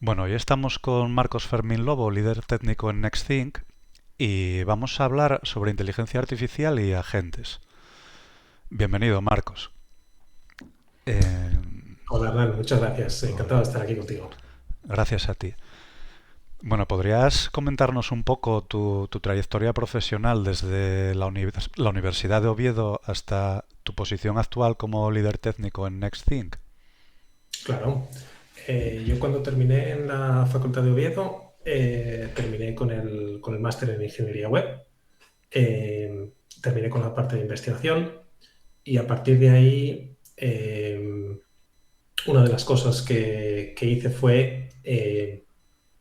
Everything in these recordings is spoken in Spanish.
Bueno, hoy estamos con Marcos Fermín Lobo, líder técnico en NextThink, y vamos a hablar sobre inteligencia artificial y agentes. Bienvenido, Marcos. Eh, Hola Hernán, muchas gracias. Hola, Encantado de estar aquí contigo. gracias a ti. Bueno, ¿podrías comentarnos un poco tu trayectoria profesional desde la Universidad de Oviedo hasta tu posición actual como líder técnico en NextThink? Claro, yo cuando terminé en la Facultad de Oviedo, terminé con el máster en Ingeniería Web, eh, terminé con la parte de investigación y a partir de ahí una de las cosas que hice fue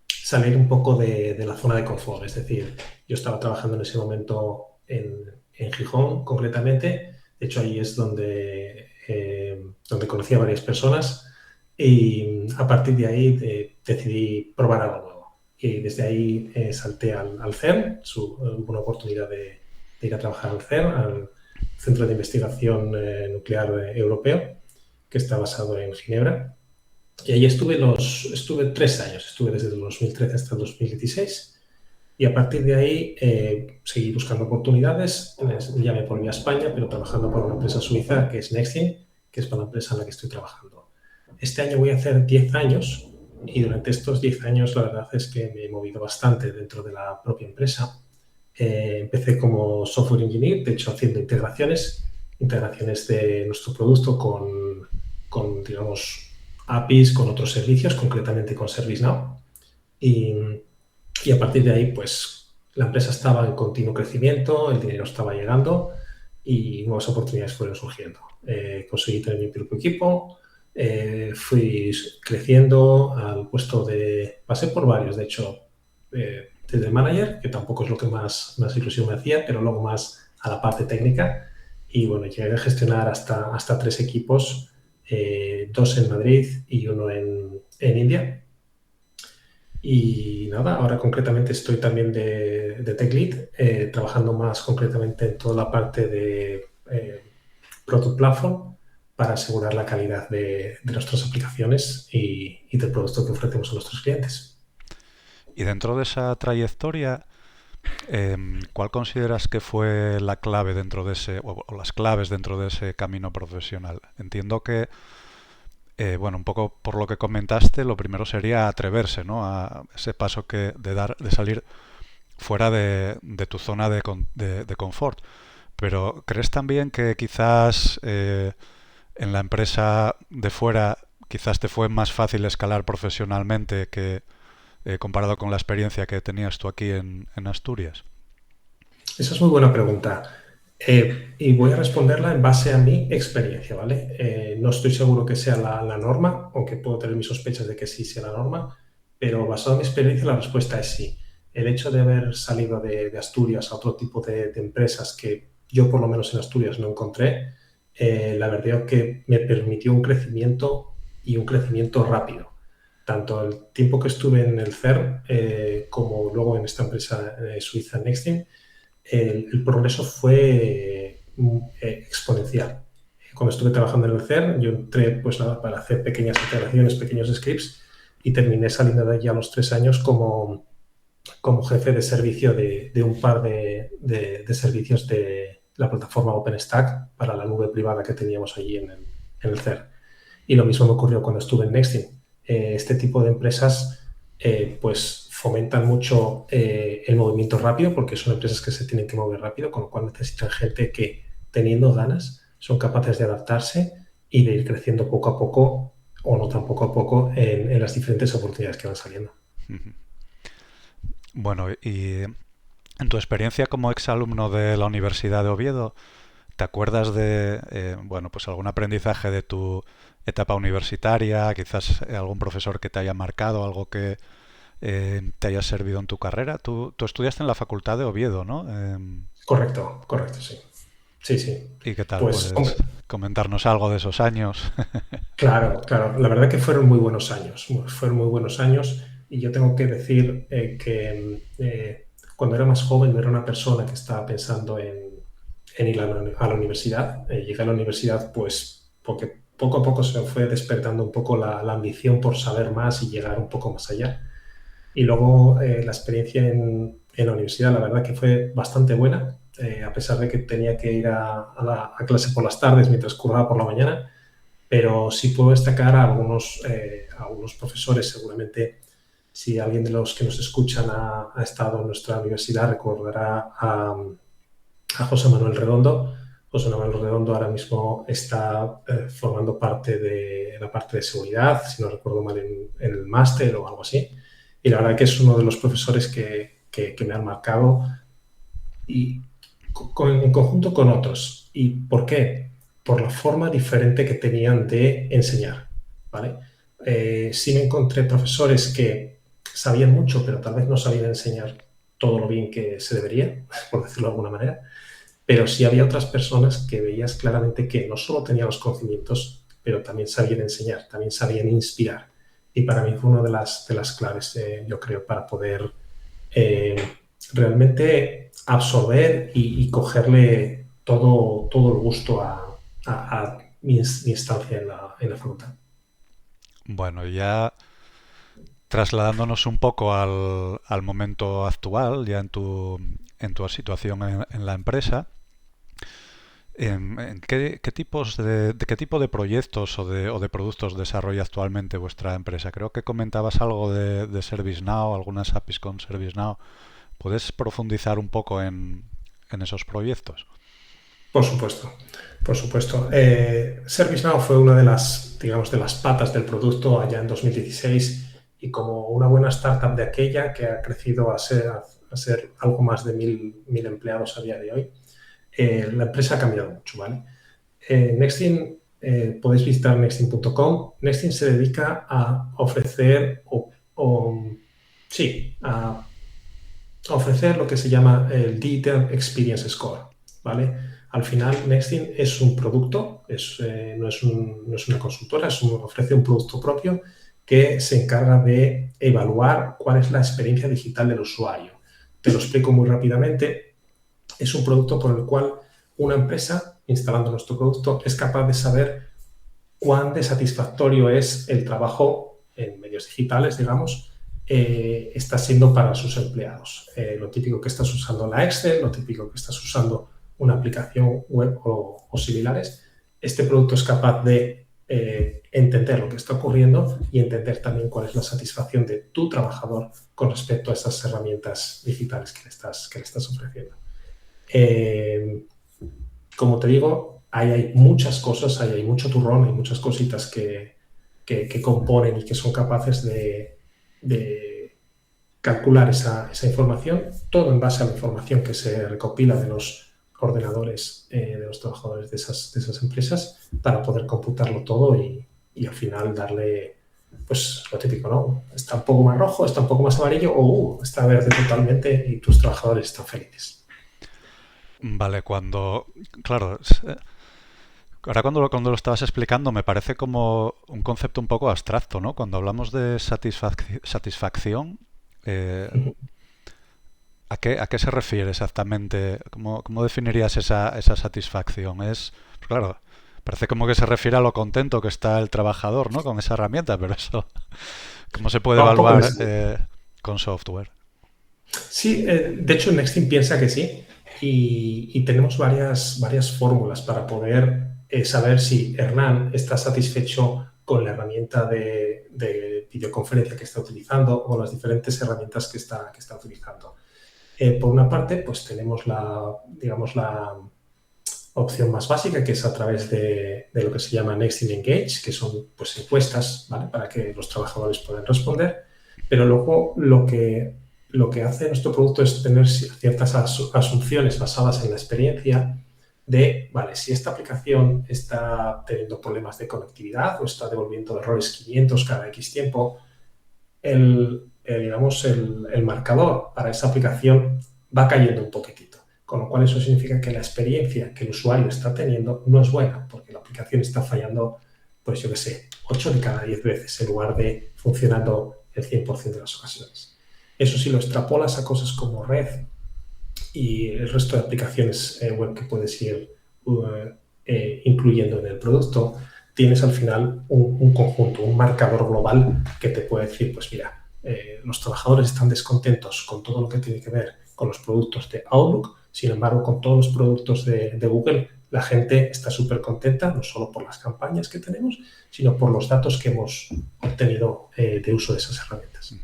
salir un poco de la zona de confort. Es decir, yo estaba trabajando en ese momento en Gijón concretamente. De hecho, ahí es donde conocí a varias personas y a partir de ahí decidí probar algo nuevo. Y desde ahí salté al CERN. Hubo una oportunidad de ir a trabajar al CERN, al Centro de Investigación Nuclear Europeo, que está basado en Ginebra. Y ahí estuve 3 años, estuve desde el 2013 hasta el 2016 y a partir de ahí seguí buscando oportunidades. Ya me volví a España, pero trabajando para una empresa suiza que es Nextgen, que es para la empresa en la que estoy trabajando. Este año voy a hacer 10 años y durante estos 10 años la verdad es que me he movido bastante dentro de la propia empresa. Empecé como software engineer, de hecho haciendo integraciones de nuestro producto con digamos, APIs, con otros servicios, concretamente con ServiceNow. Y, y a partir de ahí, pues la empresa estaba en continuo crecimiento, el dinero estaba llegando y nuevas oportunidades fueron surgiendo. Conseguí tener mi propio equipo, fui creciendo al puesto pasé por varios, de hecho, desde manager, que tampoco es lo que más ilusión me hacía, pero luego más a la parte técnica. Y bueno, llegué a gestionar hasta 3 equipos, dos en Madrid y uno en India. Y nada, ahora concretamente estoy también de Tech Lead, trabajando más concretamente en toda la parte de Product Platform para asegurar la calidad de nuestras aplicaciones y del producto que ofrecemos a nuestros clientes. Y dentro de esa trayectoria, ¿cuál consideras que fue la clave dentro de o las claves dentro de ese camino profesional? Entiendo que, bueno, un poco por lo que comentaste, lo primero sería atreverse, ¿no? A ese paso de salir fuera de tu zona de confort. Pero ¿crees también que quizás en la empresa de fuera quizás te fue más fácil escalar profesionalmente que comparado con la experiencia que tenías tú aquí en Asturias? Esa es muy buena pregunta. Y voy a responderla en base a mi experiencia, ¿vale? No estoy seguro que sea la norma, aunque puedo tener mis sospechas de que sí sea la norma, pero basado en mi experiencia la respuesta es sí. El hecho de haber salido de Asturias a otro tipo de empresas que yo por lo menos en Asturias no encontré, la verdad es que me permitió un crecimiento y un crecimiento rápido. Tanto el tiempo que estuve en el CERN como luego en esta empresa suiza Nextim, el progreso fue exponencial. Cuando estuve trabajando en el CERN, yo entré pues nada, para hacer pequeñas integraciones, pequeños scripts y terminé saliendo de allí a los 3 años como jefe de servicio de un par de servicios de la plataforma OpenStack para la nube privada que teníamos allí en el CERN. Y lo mismo me ocurrió cuando estuve en Nextim. Este tipo de empresas pues fomentan mucho el movimiento rápido porque son empresas que se tienen que mover rápido, con lo cual necesitan gente que, teniendo ganas, son capaces de adaptarse y de ir creciendo poco a poco o no tan poco a poco en las diferentes oportunidades que van saliendo. Bueno, y en tu experiencia como exalumno de la Universidad de Oviedo, ¿te acuerdas de, bueno, pues algún aprendizaje de tu etapa universitaria, quizás algún profesor que te haya marcado, algo que te haya servido en tu carrera? Tú estudiaste en la Facultad de Oviedo, ¿no? Correcto, correcto, sí. Sí, sí. ¿Y qué tal? Pues, ¿Puedes hombre, comentarnos algo de esos años? claro, claro. La verdad que fueron muy buenos años. Fueron muy buenos años y yo tengo que decir que cuando era más joven no era una persona que estaba pensando en ir a la universidad. Llegué a la universidad pues porque poco a poco se me fue despertando un poco la ambición por saber más y llegar un poco más allá. Y luego la experiencia en la universidad, la verdad que fue bastante buena, a pesar de que tenía que ir a clase por las tardes mientras curraba por la mañana, pero sí puedo destacar a algunos profesores. Seguramente, si alguien de los que nos escuchan ha estado en nuestra universidad, recordará a José Manuel Redondo. José Manuel Redondo ahora mismo está formando parte de la parte de seguridad, si no recuerdo mal, en el máster o algo así. Y la verdad que es uno de los profesores que me han marcado y en conjunto con otros. ¿Y por qué? Por la forma diferente que tenían de enseñar, ¿vale? Sí me encontré profesores que sabían mucho, pero tal vez no sabían enseñar todo lo bien que se debería, por decirlo de alguna manera, pero sí había otras personas que veías claramente que no solo tenían los conocimientos, pero también sabían enseñar, también sabían inspirar. Y para mí fue una de las claves, yo creo, para poder eh, realmente absorber y cogerle todo el gusto a mi estancia en la facultad. Bueno, ya trasladándonos un poco al momento actual, ya en tu situación en la empresa, ¿en qué tipos de qué tipo de proyectos o de productos desarrolla actualmente vuestra empresa? Creo que comentabas algo de ServiceNow, algunas APIs con ServiceNow. ¿Puedes profundizar un poco en esos proyectos? Por supuesto, por supuesto. ServiceNow fue una de las, digamos, de las patas del producto allá en 2016, y como una buena startup de aquella que ha crecido a ser algo más de mil empleados a día de hoy, la empresa ha cambiado mucho, ¿vale? Nextin, podéis visitar nextin.com. Nextin se dedica a ofrecer, sí, a ofrecer lo que se llama el Digital Experience Score, ¿vale? Al final, Nextin es un producto, no es una consultora, ofrece un producto propio que se encarga de evaluar cuál es la experiencia digital del usuario. Te lo explico muy rápidamente. Es un producto por el cual una empresa, instalando nuestro producto, es capaz de saber cuán de satisfactorio es el trabajo en medios digitales, digamos, está siendo para sus empleados. Lo típico que estás usando la Excel, lo típico que estás usando una aplicación web o similares. Este producto es capaz de entender lo que está ocurriendo y entender también cuál es la satisfacción de tu trabajador con respecto a esas herramientas digitales que le estás ofreciendo. Como te digo, ahí hay muchas cosas, ahí hay mucho turrón, hay muchas cositas que componen y que son capaces de calcular esa información, todo en base a la información que se recopila de los ordenadores de los trabajadores de esas empresas, para poder computarlo todo y al final darle, pues lo típico, ¿no? Está un poco más rojo, está un poco más amarillo, o está verde totalmente y tus trabajadores están felices. Vale, claro, ahora cuando lo estabas explicando me parece como un concepto un poco abstracto, ¿no? Cuando hablamos de satisfacción, eh, a qué se refiere exactamente? Cómo definirías esa satisfacción? Pues claro, parece como que se refiere a lo contento que está el trabajador, ¿no? Con esa herramienta, pero eso, ¿cómo se puede Va un poco evaluar en, con software? Sí, de hecho Nextin piensa que sí, y tenemos varias fórmulas para poder saber si Hernán está satisfecho con la herramienta de videoconferencia que está utilizando o las diferentes herramientas que está utilizando. Por una parte, pues tenemos digamos, la opción más básica, que es a través de lo que se llama Nextin Engage, que son pues encuestas, ¿vale? Para que los trabajadores puedan responder. Pero luego lo que hace nuestro producto es tener ciertas asunciones basadas en la experiencia de, vale, si esta aplicación está teniendo problemas de conectividad o está devolviendo errores 500 cada X tiempo, digamos, el marcador para esa aplicación va cayendo un poquitito. Con lo cual eso significa que la experiencia que el usuario está teniendo no es buena, porque la aplicación está fallando, pues yo qué sé, 8 de cada 10 veces en lugar de funcionando el 100% de las ocasiones. Eso si lo extrapolas a cosas como Red y el resto de aplicaciones web que puedes ir incluyendo en el producto, tienes al final un conjunto, un marcador global que te puede decir, pues mira, los trabajadores están descontentos con todo lo que tiene que ver con los productos de Outlook, sin embargo, con todos los productos de Google, la gente está súper contenta, no solo por las campañas que tenemos, sino por los datos que hemos obtenido de uso de esas herramientas.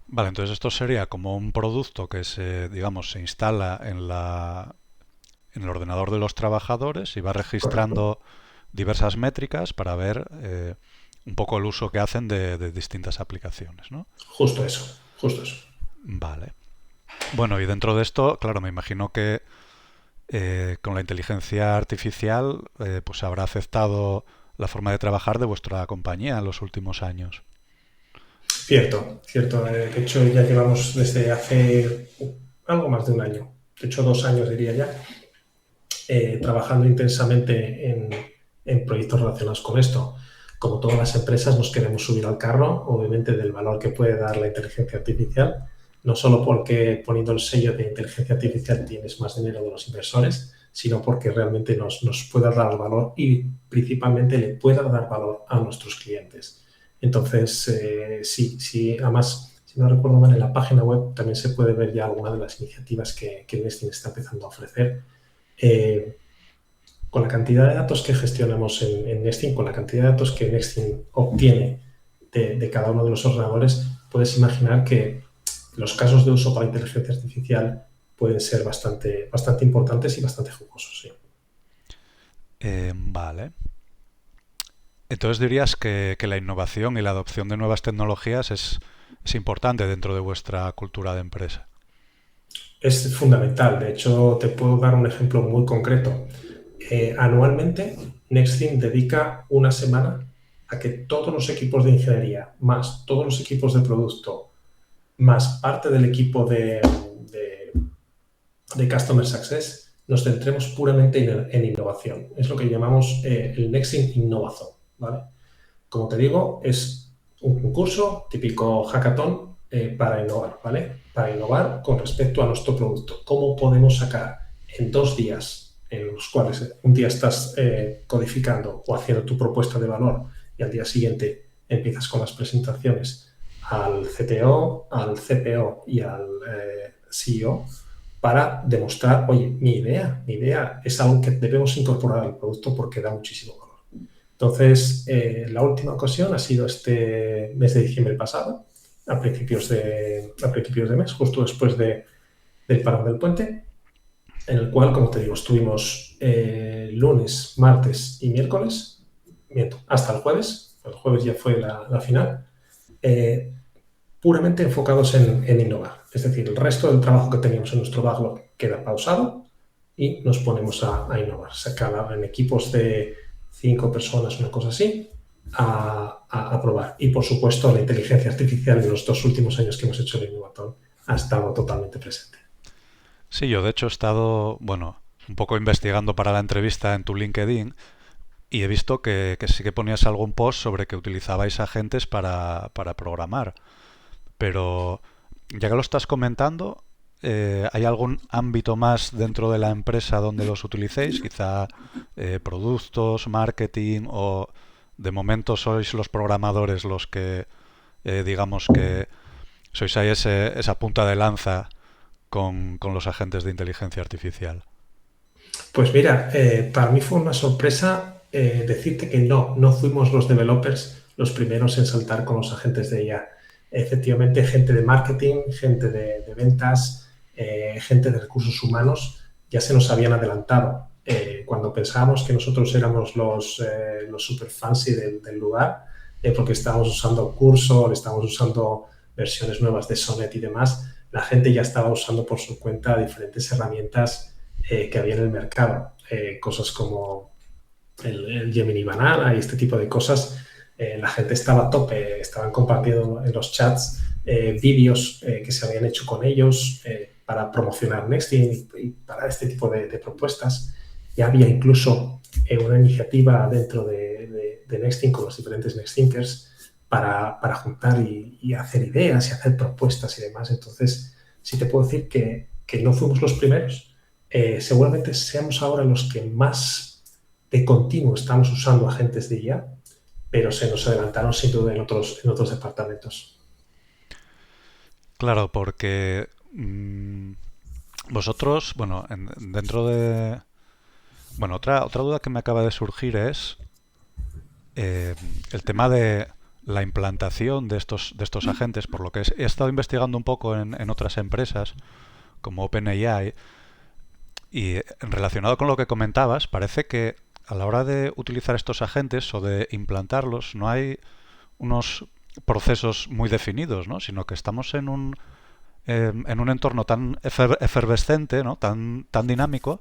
Vale, entonces esto sería como un producto que digamos, se instala en el ordenador de los trabajadores y va Correcto. registrando diversas métricas para ver un poco el uso que hacen de distintas aplicaciones, ¿no? Justo eso, justo eso. Vale. Bueno, y dentro de esto, claro, me imagino que con la inteligencia artificial pues habrá afectado la forma de trabajar de vuestra compañía en los últimos años. Cierto, cierto. De hecho, ya llevamos desde hace algo más de un año, de hecho 2 años diría ya, trabajando intensamente en proyectos relacionados con esto. Como todas las empresas, nos queremos subir al carro, obviamente, del valor que puede dar la inteligencia artificial, no solo porque poniendo el sello de inteligencia artificial tienes más dinero de los inversores, sino porque realmente nos pueda dar valor y principalmente le pueda dar valor a nuestros clientes. Entonces, sí, además, si no recuerdo mal, en la página web también se puede ver ya algunas de las iniciativas que Nesting está empezando a ofrecer. eh, con la cantidad de datos que gestionamos en Nesting, con la cantidad de datos que Nesting obtiene de cada uno de los ordenadores, puedes imaginar que los casos de uso para inteligencia artificial pueden ser bastante importantes y bastante jugosos. Sí. Vale. Entonces dirías que la innovación y la adopción de nuevas tecnologías es importante dentro de vuestra cultura de empresa. Es fundamental. De hecho, te puedo dar un ejemplo muy concreto. Anualmente, Nextteam dedica una semana a que todos los equipos de ingeniería, más todos los equipos de producto, más parte del equipo de Customer Success, nos centremos puramente en innovación. Es lo que llamamos el Nextteam Innovathon, ¿vale? Como te digo, es un concurso típico hackathon para innovar, ¿vale? Para innovar con respecto a nuestro producto. ¿Cómo podemos sacar en 2 días, en los cuales un día estás codificando o haciendo tu propuesta de valor y al día siguiente empiezas con las presentaciones al CTO, al CPO y al CEO para demostrar, oye, mi idea es algo que debemos incorporar al producto porque da muchísimo valor. Entonces, la última ocasión ha sido este mes de diciembre pasado, a principios de mes, justo después del parón del puente, en el cual, como te digo, estuvimos lunes, martes y miércoles, hasta el jueves. El jueves ya fue la final, eh, puramente enfocados en innovar. Es decir, el resto del trabajo que teníamos en nuestro backlog queda pausado y nos ponemos a innovar. Cada en equipos de 5 personas, una cosa así, a probar. Y, por supuesto, la inteligencia artificial en los 2 últimos años que hemos hecho el Innovaton ha estado totalmente presente. Sí, yo de hecho he estado, bueno, un poco investigando para la entrevista en tu LinkedIn y he visto que sí que ponías algún post sobre que utilizabais agentes para programar. Pero ya que lo estás comentando, ¿hay algún ámbito más dentro de la empresa donde los utilicéis? Quizá productos, marketing o de momento sois los programadores los que digamos que sois ahí esa punta de lanza con los agentes de inteligencia artificial. Pues mira, para mí fue una sorpresa decirte que no fuimos los developers los primeros en saltar con los agentes de IA. Efectivamente, gente de marketing, gente de ventas, gente de recursos humanos ya se nos habían adelantado. Cuando pensábamos que nosotros éramos los super fancy del lugar, porque estábamos usando Cursor, estábamos usando versiones nuevas de Sonnet y demás, la gente ya estaba usando por su cuenta diferentes herramientas que había en el mercado. Cosas como el Gemini Banana y este tipo de cosas. La gente estaba a tope, estaban compartiendo en los chats vídeos que se habían hecho con ellos para promocionar Nexting y para este tipo de propuestas. Ya había incluso una iniciativa dentro de Nexting con los diferentes Nextthinkers para juntar y hacer ideas y hacer propuestas y demás. Entonces, sí te puedo decir que no fuimos los primeros, seguramente seamos ahora los que más de continuo estamos usando agentes de IA, pero se nos adelantaron sin duda en otros departamentos. Claro, porque vosotros, bueno, dentro de... Bueno, otra duda que me acaba de surgir es eh, el tema de la implantación de estos agentes, por lo que he estado investigando un poco en otras empresas como OpenAI y relacionado con lo que comentabas, parece que a la hora de utilizar estos agentes o de implantarlos no hay unos procesos muy definidos, ¿no? Sino que estamos en un entorno tan efervescente, ¿no? Tan dinámico,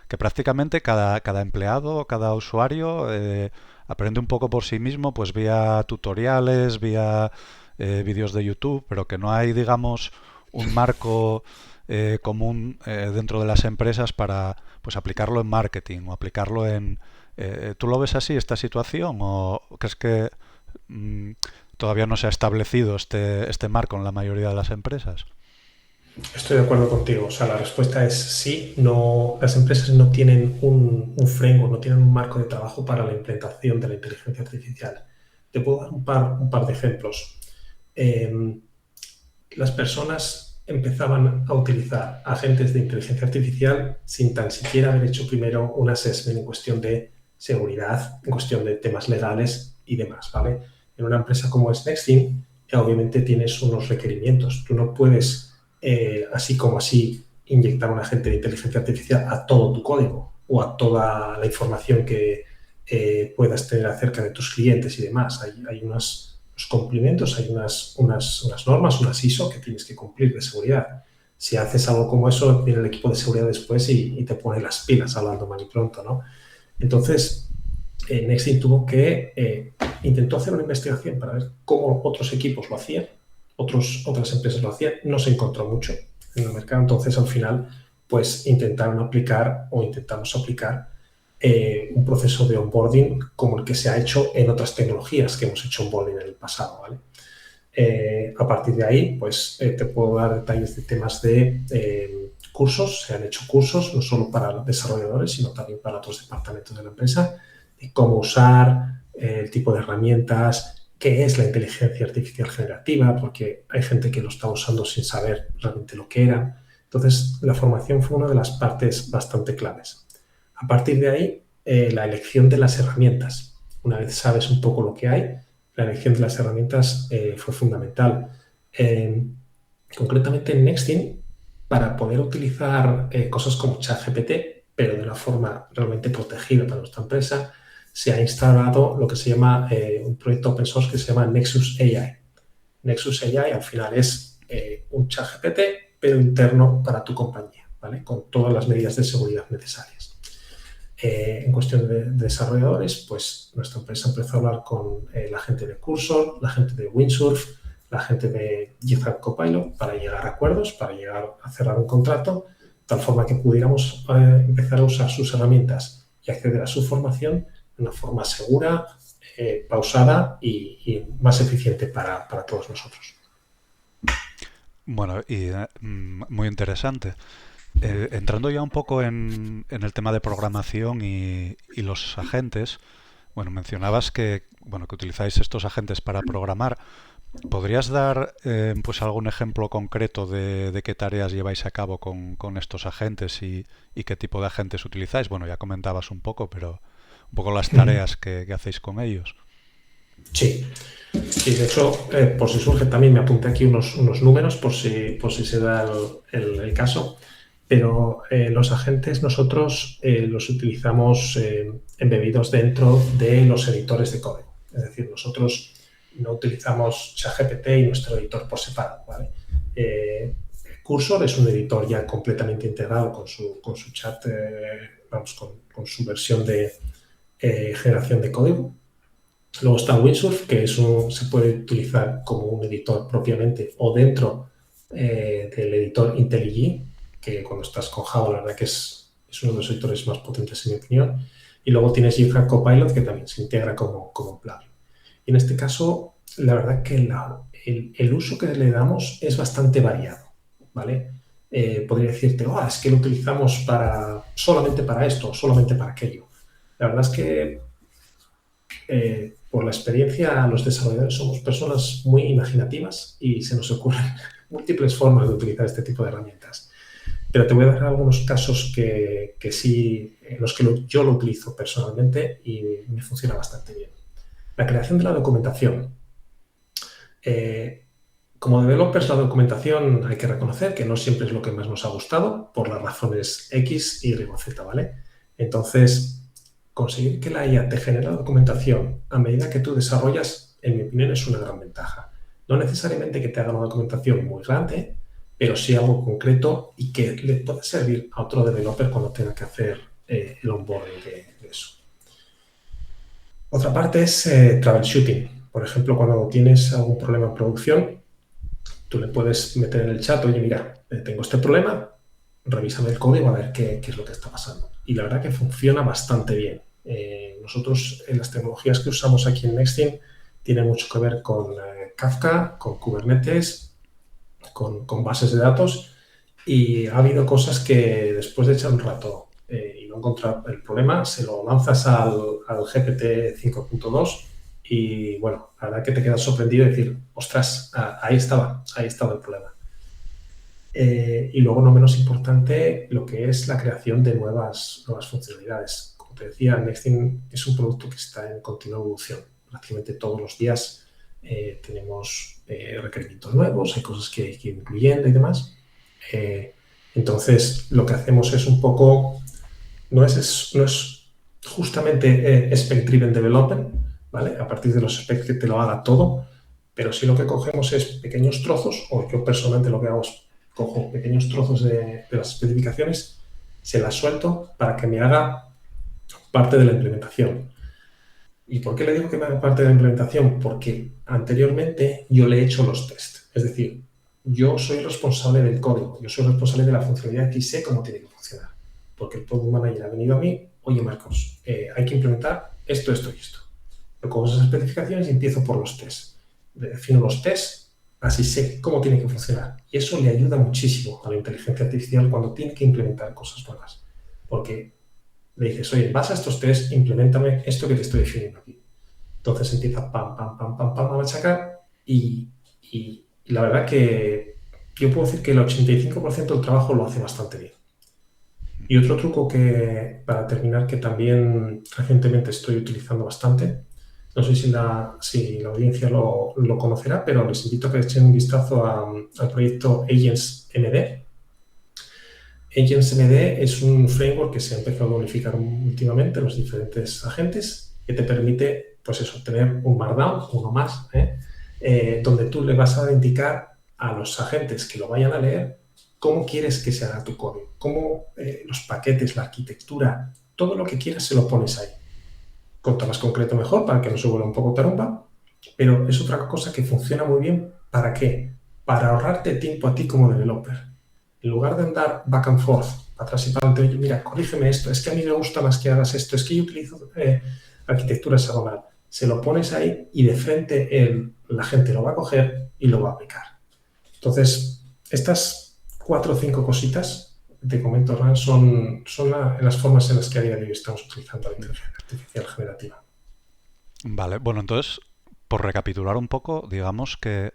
que prácticamente cada empleado, cada usuario aprende un poco por sí mismo, pues vía tutoriales, vía vídeos de YouTube, pero que no hay, digamos, un marco común dentro de las empresas para pues aplicarlo en marketing o aplicarlo en... ¿Tú lo ves así, esta situación? ¿O crees que todavía no se ha establecido este marco en la mayoría de las empresas? Estoy de acuerdo contigo. O sea, la respuesta es sí. No, las empresas no tienen un framework, no tienen un marco de trabajo para la implementación de la inteligencia artificial. Te puedo dar un par de ejemplos. Eh, las personas empezaban a utilizar agentes de inteligencia artificial sin tan siquiera haber hecho primero un assessment en cuestión de seguridad, en cuestión de temas legales y demás, ¿vale? En una empresa como es Nextdoor, obviamente tienes unos requerimientos. Tú no puedes, así como así, inyectar un agente de inteligencia artificial a todo tu código o a toda la información que puedas tener acerca de tus clientes y demás. Hay unos cumplimientos, hay unas normas, unas ISO que tienes que cumplir de seguridad. Si haces algo como eso, viene el equipo de seguridad después y te pone las pilas, hablando mal y pronto, ¿no? Entonces, Nextdoor tuvo que intentó hacer una investigación para ver cómo otros equipos lo hacían, otras empresas lo hacían, no se encontró mucho en el mercado, entonces al final pues intentamos aplicar un proceso de onboarding como el que se ha hecho en otras tecnologías que hemos hecho onboarding en el pasado, ¿vale? A partir de ahí, pues te puedo dar detalles de temas de cursos. Se han hecho cursos no solo para desarrolladores, sino también para otros departamentos de la empresa, de cómo usar el tipo de herramientas, qué es la inteligencia artificial generativa, porque hay gente que lo está usando sin saber realmente lo que era. Entonces, la formación fue una de las partes bastante claves. A partir de ahí, la elección de las herramientas. Una vez sabes un poco lo que hay, la elección de las herramientas fue fundamental. Concretamente en Nextdoor, para poder utilizar cosas como ChatGPT, pero de una forma realmente protegida para nuestra empresa, se ha instalado lo que se llama un proyecto open source que se llama Nexus AI. Nexus AI al final es un ChatGPT, pero interno para tu compañía, ¿vale? Con todas las medidas de seguridad necesarias. En cuestión de desarrolladores, pues nuestra empresa empezó a hablar con la gente de Cursor, la gente de Windsurf, la gente de GitHub Copilot para llegar a acuerdos, para llegar a cerrar un contrato, de tal forma que pudiéramos empezar a usar sus herramientas y acceder a su formación de una forma segura, pausada y más eficiente para todos nosotros. Bueno, y muy interesante. Entrando ya un poco en el tema de programación y los agentes, bueno, mencionabas que, bueno, que utilizáis estos agentes para programar. ¿Podrías dar pues algún ejemplo concreto de qué tareas lleváis a cabo con estos agentes y qué tipo de agentes utilizáis? Bueno, ya comentabas un poco, pero un poco las tareas que hacéis con ellos. Sí, sí, de hecho, por si surge, también me apunté aquí unos números por si se da el caso, pero los agentes nosotros los utilizamos embebidos dentro de los editores de código. Es decir, nosotros no utilizamos ChatGPT y nuestro editor por separado, ¿vale? Cursor es un editor ya completamente integrado con su chat, vamos, con su versión de generación de código. Luego está Windsurf, que se puede utilizar como un editor propiamente o dentro del editor IntelliJ, que cuando estás con Java, la verdad que es uno de los editores más potentes en mi opinión. Y luego tienes GitHub Copilot, que también se integra como un plugin. Y en este caso, la verdad que el uso que le damos es bastante variado, ¿vale? Podría decirte, es que lo utilizamos solamente para esto o solamente para aquello. La verdad es que por la experiencia, los desarrolladores somos personas muy imaginativas y se nos ocurren múltiples formas de utilizar este tipo de herramientas. Pero te voy a dar algunos casos que sí, en los que yo lo utilizo personalmente y me funciona bastante bien. La creación de la documentación. Eh, Como developers, la documentación hay que reconocer que no siempre es lo que más nos ha gustado por las razones X, Y o Z, ¿vale? Entonces, conseguir que la IA te genere la documentación a medida que tú desarrollas, en mi opinión, es una gran ventaja. No necesariamente que te haga una documentación muy grande, pero sí algo concreto y que le pueda servir a otro developer cuando tenga que hacer el onboarding de eso. Otra parte es troubleshooting. Por ejemplo, cuando tienes algún problema en producción, tú le puedes meter en el chat, oye, mira, tengo este problema, revísame el código a ver qué es lo que está pasando. Y la verdad que funciona bastante bien. Nosotros, en las tecnologías que usamos aquí en Nextstream, tiene mucho que ver con Kafka, con Kubernetes, con bases de datos, y ha habido cosas que después de echar un rato y no encontrar el problema, se lo lanzas al GPT 5.2 y bueno, la verdad que te quedas sorprendido y decir, ostras, ahí estaba el problema. Y luego, no menos importante, lo que es la creación de nuevas funcionalidades. Como te decía, Nextstream es un producto que está en continua evolución. Prácticamente todos los días tenemos requerimientos nuevos, hay cosas que hay que ir incluyendo y demás. Eh, entonces, lo que hacemos es un poco, no es justamente spec-driven development, ¿vale? A partir de los specs que te lo haga todo, pero sí lo que cogemos es pequeños trozos, o yo personalmente lo que hago es cojo pequeños trozos de las especificaciones, se las suelto para que me haga parte de la implementación. ¿Y por qué le digo que me haga parte de la implementación? Porque anteriormente yo le he hecho los tests. Es decir, yo soy responsable del código, yo soy responsable de la funcionalidad y sé cómo tiene que funcionar. Porque el Product Manager ha venido a mí, oye Marcos, hay que implementar esto, esto y esto. Yo cojo esas especificaciones y empiezo por los tests. Defino los tests, así sé cómo tiene que funcionar. Y eso le ayuda muchísimo a la inteligencia artificial cuando tiene que implementar cosas nuevas. Porque le dices, oye, vas a estos test, implementame esto que te estoy definiendo aquí. Entonces empieza pam, pam, pam, pam, pam a machacar y la verdad que yo puedo decir que el 85% del trabajo lo hace bastante bien. Y otro truco que, para terminar, que también recientemente estoy utilizando bastante, no sé si la audiencia lo conocerá, pero les invito a que echen un vistazo al proyecto Agents MD. Agents MD es un framework que se ha empezado a unificar últimamente los diferentes agentes que te permite, pues eso, tener un markdown, uno más, donde tú le vas a indicar a los agentes que lo vayan a leer cómo quieres que se haga tu código, cómo los paquetes, la arquitectura, todo lo que quieras se lo pones ahí. Cuanto más concreto mejor, para que no se vuelva un poco tarumba, pero es otra cosa que funciona muy bien. ¿Para qué? Para ahorrarte tiempo a ti como developer. En lugar de andar back and forth, para atrás y para adelante, oye, mira, corrígeme esto, es que a mí me gusta más que hagas esto, es que yo utilizo arquitectura hexagonal. Se lo pones ahí y de frente la gente lo va a coger y lo va a aplicar. Entonces, estas 4 o 5 cositas, te comento, Ran, son las formas en las que a día de hoy estamos utilizando la inteligencia artificial generativa. Vale, bueno, entonces, por recapitular un poco, digamos que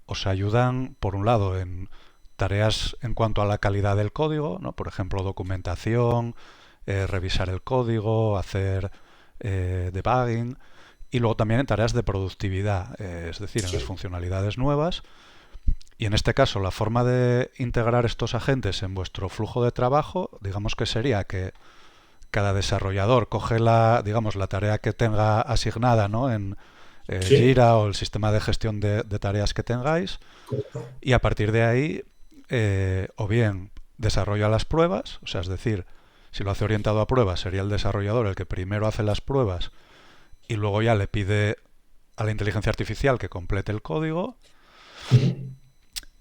os ayudan, por un lado, en tareas en cuanto a la calidad del código, ¿no? Por ejemplo, documentación, revisar el código, hacer debugging, y luego también en tareas de productividad, es decir, en las Sí. funcionalidades nuevas. Y en este caso, la forma de integrar estos agentes en vuestro flujo de trabajo, digamos que sería que cada desarrollador coge digamos, la tarea que tenga asignada, ¿no? En Sí, Jira o el sistema de gestión de tareas que tengáis, correcto. y a partir de ahí, o bien desarrolla las pruebas, o sea, es decir, si lo hace orientado a pruebas, sería el desarrollador el que primero hace las pruebas y luego ya le pide a la inteligencia artificial que complete el código, Ujú.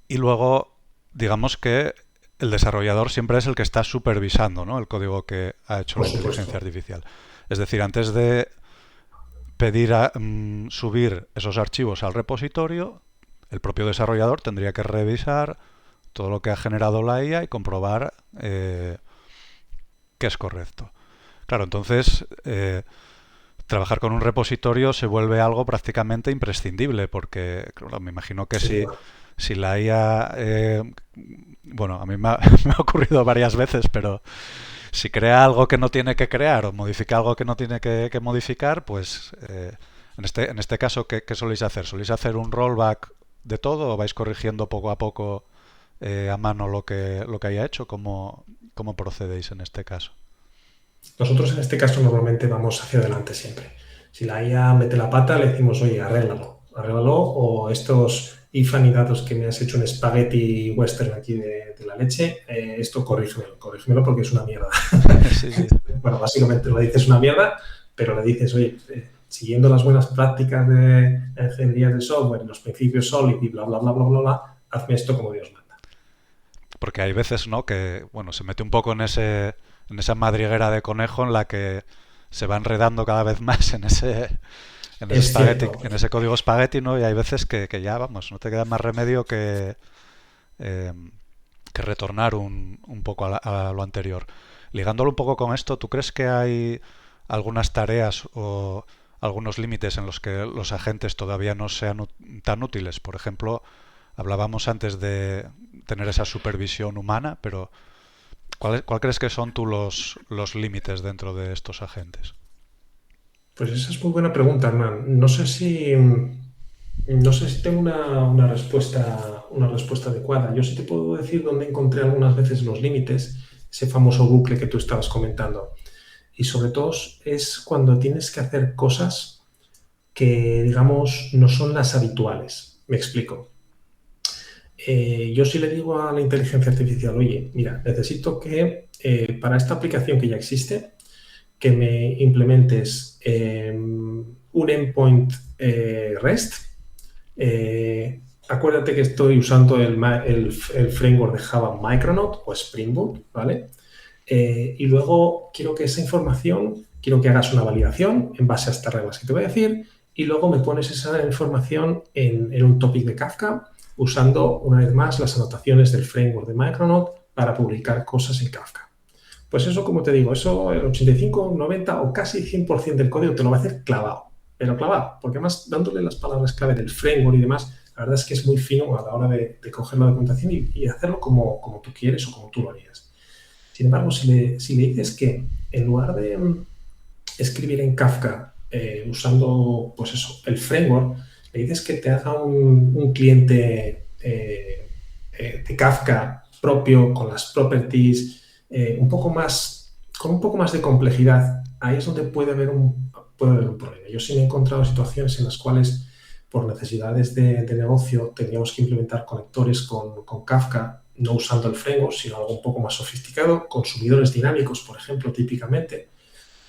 y luego, digamos que el desarrollador siempre es el que está supervisando, ¿no? El código que ha hecho Por la inteligencia supuesto. artificial. Es decir, antes de pedir subir esos archivos al repositorio, el propio desarrollador tendría que revisar todo lo que ha generado la IA y comprobar que es correcto. Claro, entonces trabajar con un repositorio se vuelve algo prácticamente imprescindible, porque claro, me imagino que sin si, duda. si la IA, bueno, a mí me ha ocurrido varias veces, pero si crea algo que no tiene que crear o modifica algo que no tiene que modificar, pues en este caso, ¿qué soléis hacer? ¿Soléis hacer un rollback de todo o vais corrigiendo poco a poco a mano lo que haya hecho? ¿Cómo procedéis en este caso? Nosotros en este caso normalmente vamos hacia adelante siempre. Si la IA mete la pata, le decimos, oye, arréglalo, o estos ifan y datos que me has hecho un espagueti western aquí de la leche, esto corrígemelo porque es una mierda. Sí, sí. Bueno, básicamente le dices una mierda, pero le dices, oye, siguiendo las buenas prácticas de ingeniería de software, los principios SOLID y bla, bla, bla, bla, bla, bla, hazme esto como Dios manda. Porque hay veces, ¿no? Que, bueno, se mete un poco en esa madriguera de conejo en la que se va enredando cada vez más Es cierto. en ese código espagueti, ¿no? Y hay veces que ya, vamos, no te queda más remedio eh, que retornar un poco a lo anterior. Ligándolo un poco con esto, ¿tú crees que hay algunas tareas o algunos límites en los que los agentes todavía no sean tan útiles? Por ejemplo, hablábamos antes de tener esa supervisión humana, pero ¿cuál crees que son tú los límites dentro de estos agentes? Pues esa es muy buena pregunta, Hernán. No sé si tengo una respuesta adecuada. Yo sí te puedo decir dónde encontré algunas veces los límites, ese famoso bucle que tú estabas comentando. Y sobre todo es cuando tienes que hacer cosas que, digamos, no son las habituales. Me explico. Yo sí le digo a la inteligencia artificial, oye, mira, necesito que para esta aplicación que ya existe, que me implementes un endpoint REST. Acuérdate que estoy usando el framework de Java Micronaut o Spring Boot, ¿vale? Y luego quiero que esa información, quiero que hagas una validación en base a estas reglas que te voy a decir, y luego me pones esa información en un topic de Kafka, usando una vez más las anotaciones del framework de Micronaut para publicar cosas en Kafka. Pues eso, como te digo, eso el 85, 90 o casi 100% del código te lo va a hacer clavado, pero clavado, porque además dándole las palabras clave del framework y demás, la verdad es que es muy fino a la hora de coger la documentación y hacerlo como tú quieres o como tú lo harías. Sin embargo, si le dices que en lugar de escribir en Kafka usando, pues eso, el framework, le dices que te haga un cliente de Kafka propio con las properties, con un poco más de complejidad, ahí es donde puede haber un problema. Yo sí me he encontrado situaciones en las cuales por necesidades de negocio teníamos que implementar conectores con Kafka, no usando el framework, sino algo un poco más sofisticado, consumidores dinámicos, por ejemplo, típicamente,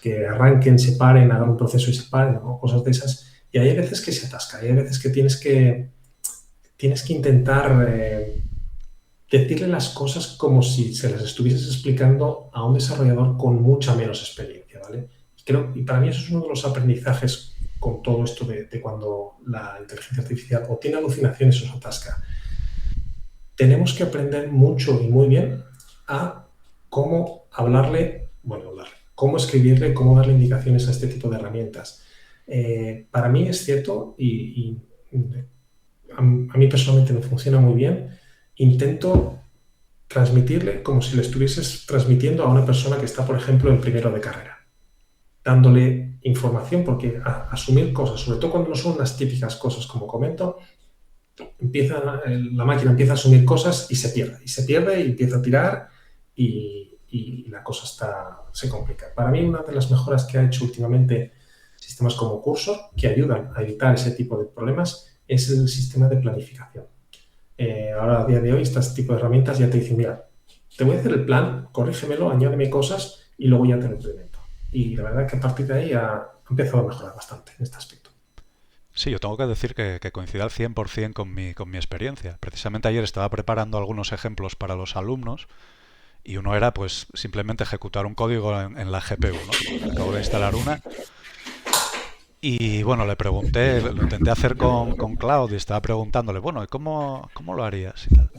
que arranquen, se paren, hagan un proceso y se paren, o cosas de esas. Y hay veces que se atasca, hay veces que tienes que intentar decirle las cosas como si se las estuvieses explicando a un desarrollador con mucha menos experiencia, ¿vale? Y para mí eso es uno de los aprendizajes con todo esto de cuando la inteligencia artificial o tiene alucinaciones o se atasca. Tenemos que aprender mucho y muy bien a cómo cómo escribirle, cómo darle indicaciones a este tipo de herramientas. Para mí es cierto y a mí personalmente me funciona muy bien. Intento transmitirle como si le estuvieses transmitiendo a una persona que está, por ejemplo, en primero de carrera, dándole información, porque asumir cosas, sobre todo cuando no son las típicas cosas, como comento, la máquina empieza a asumir cosas y se pierde y empieza a tirar y la cosa se complica. Para mí, una de las mejoras que ha hecho últimamente sistemas como Cursor, que ayudan a evitar ese tipo de problemas, es el sistema de planificación. Ahora, a día de hoy, este tipo de herramientas ya te dicen, mira, te voy a hacer el plan, corrígemelo, añádeme cosas y luego ya te lo implemento. Y la verdad es que a partir de ahí ha empezado a mejorar bastante en este aspecto. Sí, yo tengo que decir que coincide al 100% con mi experiencia. Precisamente ayer estaba preparando algunos ejemplos para los alumnos y uno era pues simplemente ejecutar un código en la GPU, ¿no? Acabo de instalar una Y bueno, le pregunté, lo intenté hacer con Cloud y estaba preguntándole, bueno, ¿y cómo lo harías? Y tal.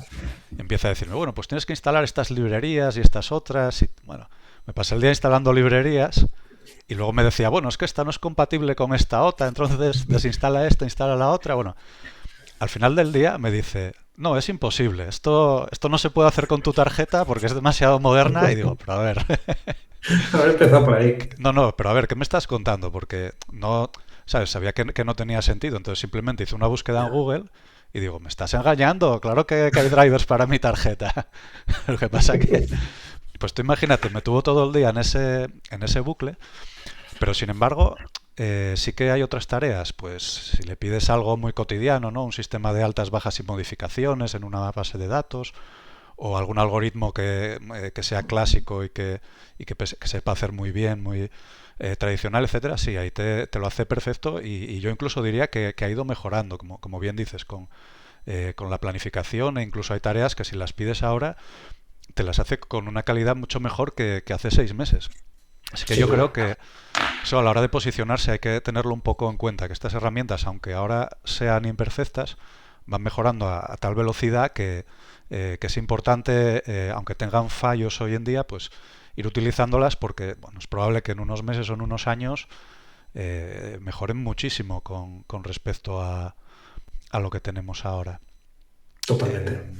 Y empieza a decirme, bueno, pues tienes que instalar estas librerías y estas otras. Y bueno, me pasé el día instalando librerías y luego me decía, bueno, es que esta no es compatible con esta otra, entonces desinstala esta, instala la otra. Bueno, al final del día me dice, no, es imposible, esto no se puede hacer con tu tarjeta porque es demasiado moderna. Y digo, pero a ver, Haber empezado por ahí. no, no, pero a ver, ¿qué me estás contando? Porque no, ¿sabes? Sabía que no tenía sentido, entonces simplemente hice una búsqueda en Ya. Google y digo, me estás engañando, claro que hay drivers para mi tarjeta. Lo que pasa que, pues tú imagínate, me tuvo todo el día en ese bucle, pero sin embargo, sí que hay otras tareas, pues si le pides algo muy cotidiano, ¿no? Un sistema de altas, bajas y modificaciones en una base de datos, o algún algoritmo que sea clásico y que sepa hacer muy bien, muy tradicional, etcétera, sí, ahí te lo hace perfecto y yo incluso diría que ha ido mejorando, como bien dices, con la planificación e incluso hay tareas que si las pides ahora te las hace con una calidad mucho mejor que hace 6 meses. Así que Sin yo creo duda. que eso a la hora de posicionarse hay que tenerlo un poco en cuenta, que estas herramientas, aunque ahora sean imperfectas, van mejorando a tal velocidad que es importante, aunque tengan fallos hoy en día, pues ir utilizándolas porque bueno, es probable que en unos meses o en unos años mejoren muchísimo con respecto a lo que tenemos ahora. Totalmente. Eh,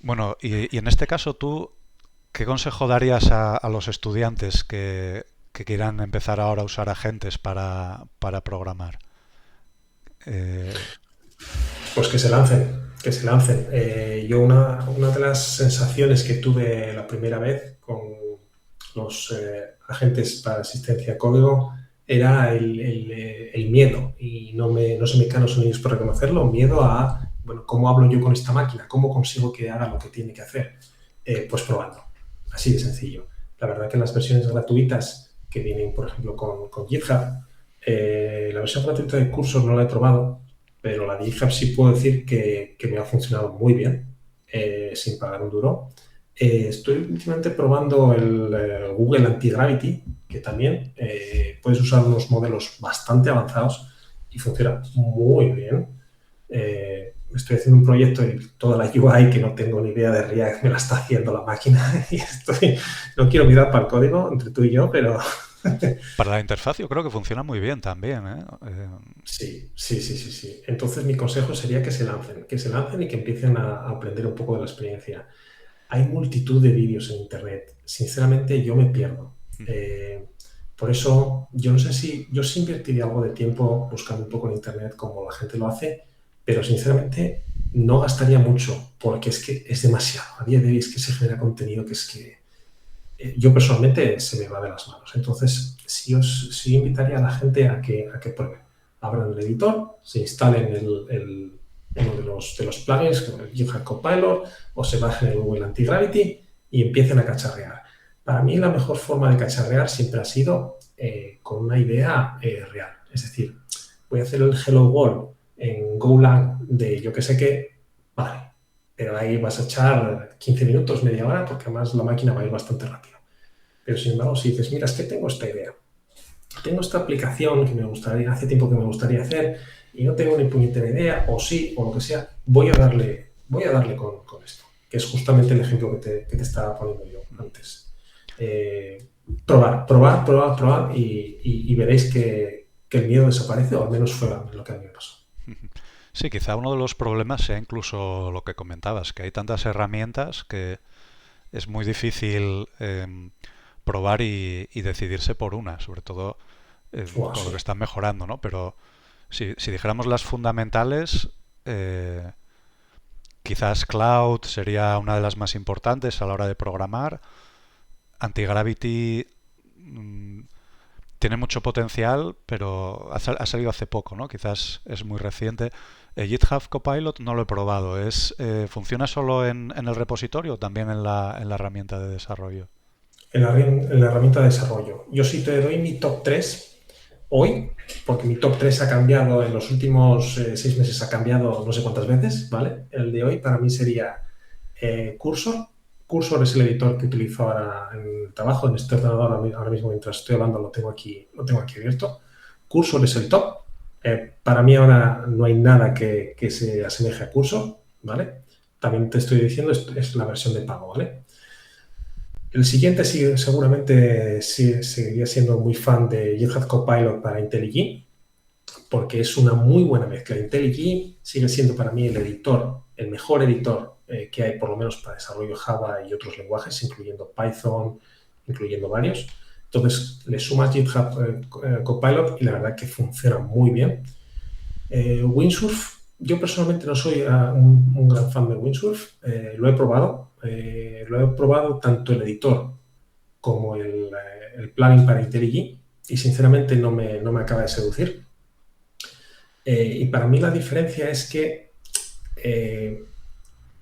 bueno, y en este caso tú, ¿qué consejo darías a los estudiantes que quieran empezar ahora a usar agentes para programar? Eh, Pues que se lancen, que se lancen. Yo una de las sensaciones que tuve la primera vez con los agentes para asistencia a código era el miedo, y no se me caen los sonidos por reconocerlo, miedo a, bueno, ¿cómo hablo yo con esta máquina? ¿Cómo consigo que haga lo que tiene que hacer? Pues probando, así de sencillo. La verdad que las versiones gratuitas que vienen, por ejemplo, con GitHub, la versión gratuita de cursos no la he probado, pero la de GitHub sí puedo decir que me ha funcionado muy bien, sin pagar un duro. Estoy últimamente probando el Google Anti-Gravity, que también puedes usar unos modelos bastante avanzados y funciona muy bien. Estoy haciendo un proyecto y toda la UI que no tengo ni idea de React me la está haciendo la máquina y no quiero mirar para el código entre tú y yo, pero para la interfaz yo creo que funciona muy bien también, ¿eh? sí, sí, sí, sí, sí. Entonces mi consejo sería que se lancen y que empiecen a aprender un poco de la experiencia. Hay multitud de vídeos en Internet. Sinceramente, yo me pierdo. Por eso, yo no sé si yo sí invertiría algo de tiempo buscando un poco en Internet como la gente lo hace, pero sinceramente no gastaría mucho porque es que es demasiado. A día de hoy es que se genera contenido que es que yo personalmente se me va de las manos. Entonces, sí invitaría a la gente a que prueben. Abran el editor, se instalen uno de los plugins, como el GitHub Copilot, o se bajen el Google Anti-Gravity y empiecen a cacharrear. Para mí la mejor forma de cacharrear siempre ha sido con una idea real. Es decir, voy a hacer el Hello World en Golang de yo que sé qué, vale, pero ahí vas a echar 15 minutos, media hora, porque además la máquina va a ir bastante rápido. Pero sin embargo, si dices, mira, es que tengo esta idea, tengo esta aplicación que me gustaría, hace tiempo que me gustaría hacer y no tengo ni puñetera idea, o sí, o lo que sea, voy a darle con esto, que es justamente el ejemplo que te estaba poniendo yo antes. Eh, probar y veréis que el miedo desaparece, o al menos fue lo que a mí me pasó. Sí, quizá uno de los problemas sea incluso lo que comentabas, que hay tantas herramientas que es muy difícil probar y decidirse por una, sobre todo Wow, con lo sí. que están mejorando, ¿no? Pero si dijéramos las fundamentales, eh, quizás Cloud sería una de las más importantes a la hora de programar. Antigravity tiene mucho potencial, pero ha salido hace poco, ¿no? Quizás es muy reciente. GitHub Copilot no lo he probado. ¿Funciona solo en el repositorio o también en la herramienta de desarrollo? En la herramienta de desarrollo. Yo sí te doy mi top 3 hoy, porque mi top 3 ha cambiado en los últimos 6 meses, ha cambiado no sé cuántas veces, ¿vale? El de hoy para mí sería Cursor. Cursor es el editor que utilizo ahora en el trabajo, en este ordenador ahora mismo mientras estoy hablando lo tengo aquí abierto. Cursor es el top. Para mí ahora no hay nada que se asemeje a Cursor, ¿vale? También te estoy diciendo, es la versión de pago, ¿vale? El siguiente seguramente seguiría siendo muy fan de GitHub Copilot para IntelliJ, porque es una muy buena mezcla. IntelliJ sigue siendo para mí el mejor editor que hay, por lo menos para desarrollo Java y otros lenguajes, incluyendo Python, incluyendo varios. Entonces, le sumas GitHub Copilot y la verdad que funciona muy bien. Windsurf, yo personalmente no soy un gran fan de Windsurf. Lo he probado. Lo he probado tanto el editor como el plugin para IntelliJ y sinceramente no me acaba de seducir. Y para mí la diferencia es que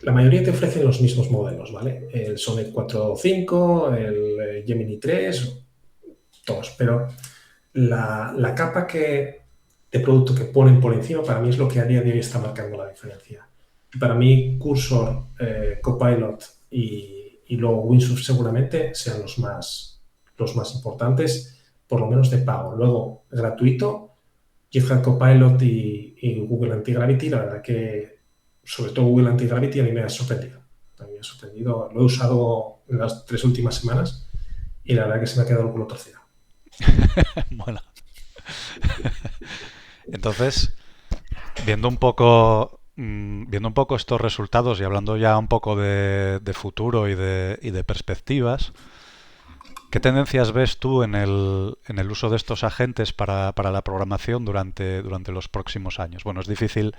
la mayoría te ofrecen los mismos modelos, ¿vale? El Sonnet 4.5, el Gemini 3, todos, pero la capa de producto que ponen por encima para mí es lo que a día de hoy está marcando la diferencia. Y para mí Cursor, Copilot y luego Windsurf seguramente sean los más importantes, por lo menos de pago. Luego, gratuito, GitHub Copilot y Google Antigravity, la verdad que sobre todo Google Antigravity a mí me ha sorprendido. Me ha sorprendido. Lo he usado en las 3 últimas semanas y la verdad que se me ha quedado el culo torcido. Bueno. Entonces, viendo un poco estos resultados y hablando ya un poco de futuro y de perspectivas, ¿qué tendencias ves tú en el uso de estos agentes para la programación durante los próximos años? Bueno, es difícil,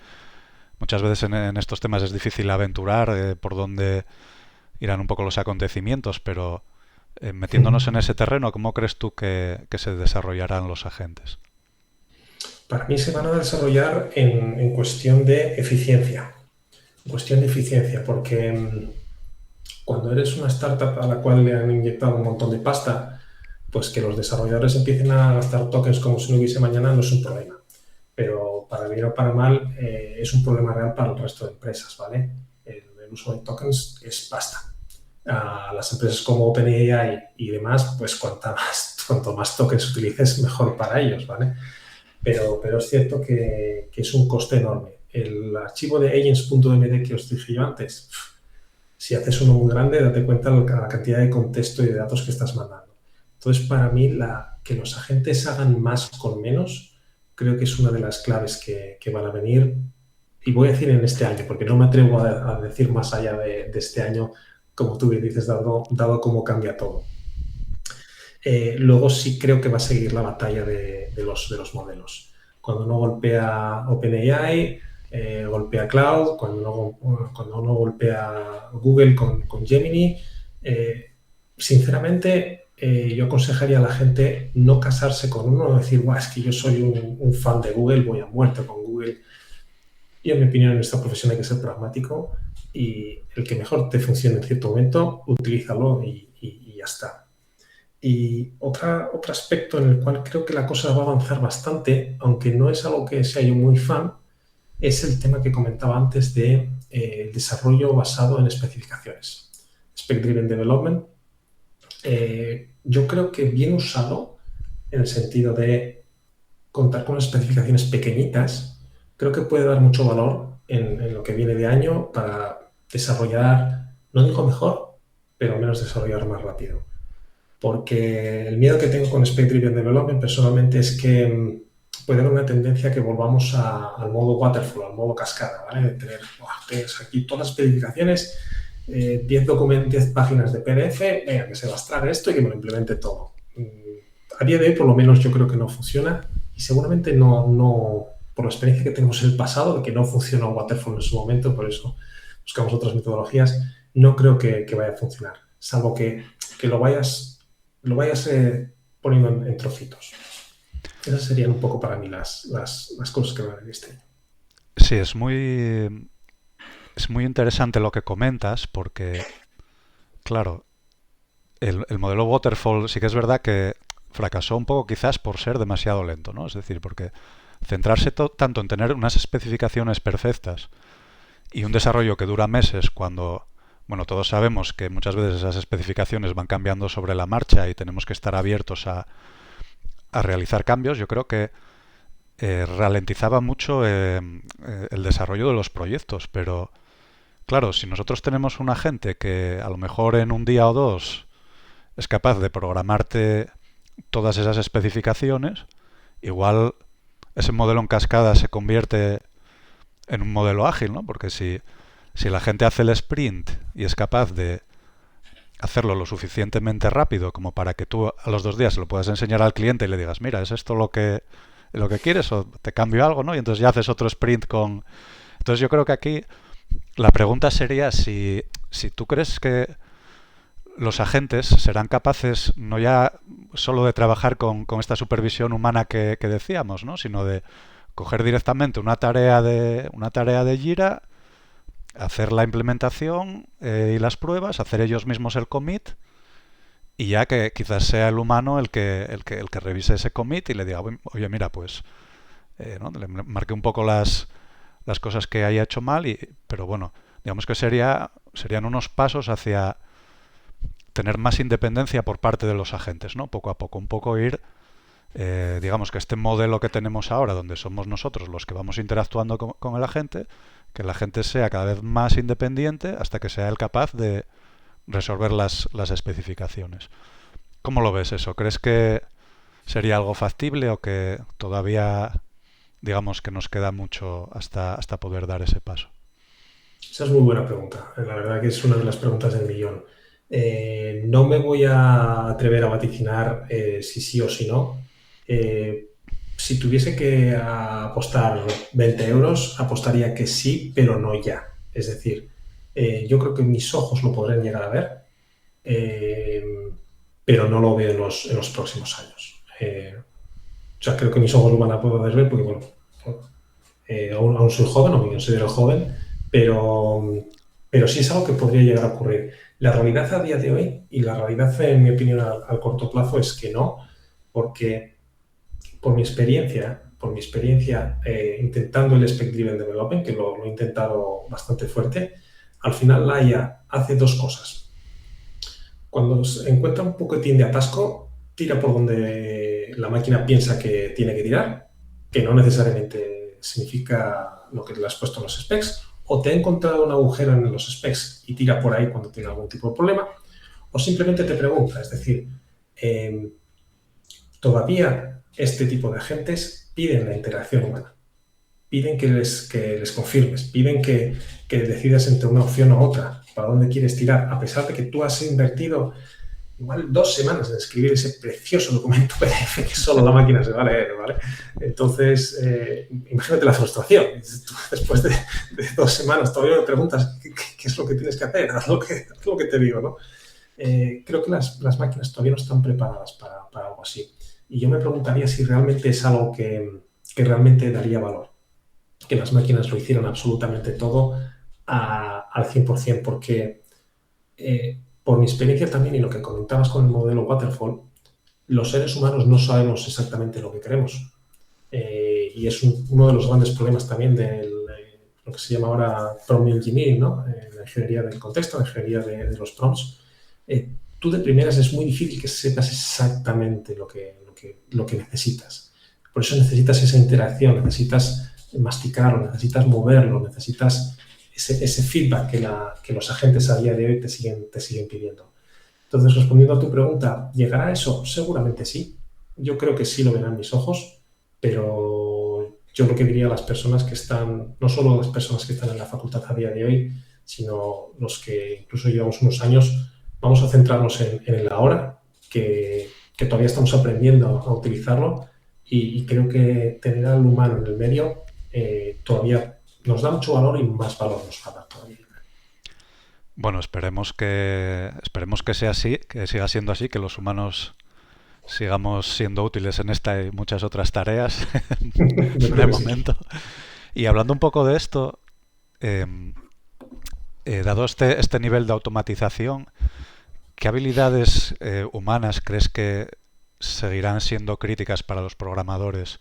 muchas veces en estos temas es difícil aventurar por dónde irán un poco los acontecimientos, pero metiéndonos en ese terreno, ¿cómo crees tú que se desarrollarán los agentes? Para mí se van a desarrollar en cuestión de eficiencia. En cuestión de eficiencia, porque cuando eres una startup a la cual le han inyectado un montón de pasta, pues que los desarrolladores empiecen a gastar tokens como si no hubiese mañana no es un problema. Pero para bien o para mal es un problema real para el resto de empresas, ¿vale? El uso de tokens es pasta. A las empresas como OpenAI y demás, pues cuanto más tokens utilices, mejor para ellos, ¿vale? Pero es cierto que es un coste enorme. El archivo de agents.md que os dije yo antes, si haces uno muy grande, date cuenta de la cantidad de contexto y de datos que estás mandando. Entonces, para mí, que los agentes hagan más con menos, creo que es una de las claves que van a venir. Y voy a decir en este año, porque no me atrevo a decir más allá de este año, como tú bien dices, dado cómo cambia todo. Luego sí creo que va a seguir la batalla de los modelos. Cuando uno golpea OpenAI, golpea Cloud, cuando uno golpea Google con Gemini, sinceramente yo aconsejaría a la gente no casarse con uno, no decir, es que yo soy un fan de Google, voy a muerte con Google. Y en mi opinión en esta profesión hay que ser pragmático y el que mejor te funcione en cierto momento, utilízalo y ya está. Y otro aspecto en el cual creo que la cosa va a avanzar bastante, aunque no es algo que sea yo muy fan, es el tema que comentaba antes de el desarrollo basado en especificaciones. Spec-Driven Development. Yo creo que bien usado, en el sentido de contar con especificaciones pequeñitas, creo que puede dar mucho valor en lo que viene de año para desarrollar, no digo mejor, pero al menos desarrollar más rápido. Porque el miedo que tengo con Spec-Driven Development personalmente es que puede haber una tendencia que volvamos al modo waterfall, al modo cascada, ¿vale? De tener aquí todas las especificaciones, 10 páginas de PDF, venga, que se las trague esto y que me lo implemente todo. A día de hoy, por lo menos, yo creo que no funciona y seguramente no por la experiencia que tenemos en el pasado, de que no funcionó waterfall en su momento, por eso buscamos otras metodologías, no creo que vaya a funcionar, salvo que lo vayas poniendo en trocitos. Esas serían un poco para mí las cosas que van a venir este año. Sí, es muy interesante lo que comentas porque, claro, el modelo Waterfall sí que es verdad que fracasó un poco quizás por ser demasiado lento, ¿no? Es decir, porque centrarse tanto en tener unas especificaciones perfectas y un desarrollo que dura meses cuando, bueno, todos sabemos que muchas veces esas especificaciones van cambiando sobre la marcha y tenemos que estar abiertos a realizar cambios, yo creo que ralentizaba mucho el desarrollo de los proyectos, pero claro, si nosotros tenemos un agente que a lo mejor en un día o dos es capaz de programarte todas esas especificaciones, igual ese modelo en cascada se convierte en un modelo ágil, ¿no? Porque si la gente hace el sprint y es capaz de hacerlo lo suficientemente rápido como para que tú a los 2 días se lo puedas enseñar al cliente y le digas, mira, ¿es esto lo que quieres o te cambio algo, ¿no? Y entonces ya haces otro sprint con... Entonces yo creo que aquí la pregunta sería si tú crees que los agentes serán capaces no ya solo de trabajar con esta supervisión humana que decíamos, ¿no? Sino de coger directamente una tarea de Jira, hacer la implementación y las pruebas, hacer ellos mismos el commit y ya que quizás sea el humano el que revise ese commit y le diga, oye, mira, pues ¿no? Le marque un poco las cosas que haya hecho mal, pero bueno, digamos que serían unos pasos hacia tener más independencia por parte de los agentes, ¿no? Poco a poco, un poco ir, digamos que este modelo que tenemos ahora, donde somos nosotros los que vamos interactuando con el agente, que el agente sea cada vez más independiente hasta que sea él capaz de resolver las especificaciones. ¿Cómo lo ves eso? ¿Crees que sería algo factible o que todavía, digamos, que nos queda mucho hasta poder dar ese paso? Esa es muy buena pregunta. La verdad que es una de las preguntas del millón. No me voy a atrever a vaticinar si sí o si no. Eh, si tuviese que apostar 20 euros, apostaría que sí, pero no ya. Es decir, yo creo que mis ojos lo podrán llegar a ver, eh, pero no lo veo en los próximos años. O sea, creo que mis ojos lo van a poder ver porque, bueno, aún soy joven, o me considero joven, pero, pero sí es algo que podría llegar a ocurrir. La realidad a día de hoy, y la realidad, en mi opinión, al corto plazo, es que no, porque por mi experiencia intentando el Spec-Driven Development, que lo he intentado bastante fuerte, al final la IA hace dos cosas. Cuando se encuentra un poquitín de atasco, tira por donde la máquina piensa que tiene que tirar, que no necesariamente significa lo que le has puesto en los specs, o te ha encontrado un agujero en los specs y tira por ahí cuando tiene algún tipo de problema, o simplemente te pregunta, es decir, eh, todavía este tipo de agentes piden la interacción humana, piden que les confirmes, piden que decidas entre una opción u otra, para dónde quieres tirar, a pesar de que tú has invertido igual 2 semanas en escribir ese precioso documento PDF que solo la máquina se va a leer, ¿vale? Entonces, imagínate la frustración. Después de 2 semanas todavía me preguntas qué es lo que tienes que hacer, haz lo que te digo, ¿no? Creo que las máquinas todavía no están preparadas para algo así. Y yo me preguntaría si realmente es algo que realmente daría valor, que las máquinas lo hicieran absolutamente todo al 100%, porque por mi experiencia también y lo que comentabas con el modelo Waterfall, los seres humanos no sabemos exactamente lo que queremos. Y es uno de los grandes problemas también de lo que se llama ahora prompt engineering, ¿no? La ingeniería del contexto, la ingeniería de los prompts. Tú de primeras es muy difícil que sepas exactamente lo que necesitas. Por eso necesitas esa interacción, necesitas masticarlo, necesitas moverlo, necesitas ese feedback que los agentes a día de hoy te siguen pidiendo. Entonces, respondiendo a tu pregunta, ¿llegará a eso? Seguramente sí. Yo creo que sí lo verán mis ojos, pero yo lo que diría a las personas que están, no solo las personas que están en la facultad a día de hoy, sino los que incluso llevamos unos años, vamos a centrarnos en el ahora, que todavía estamos aprendiendo a utilizarlo y creo que tener al humano en el medio todavía nos da mucho valor y más valor nos va a dar todavía. Bueno, esperemos que sea así, que siga siendo así, que los humanos sigamos siendo útiles en esta y muchas otras tareas Yo creo de que sí. momento. Y hablando un poco de esto, eh, dado este nivel de automatización, ¿qué habilidades humanas crees que seguirán siendo críticas para los programadores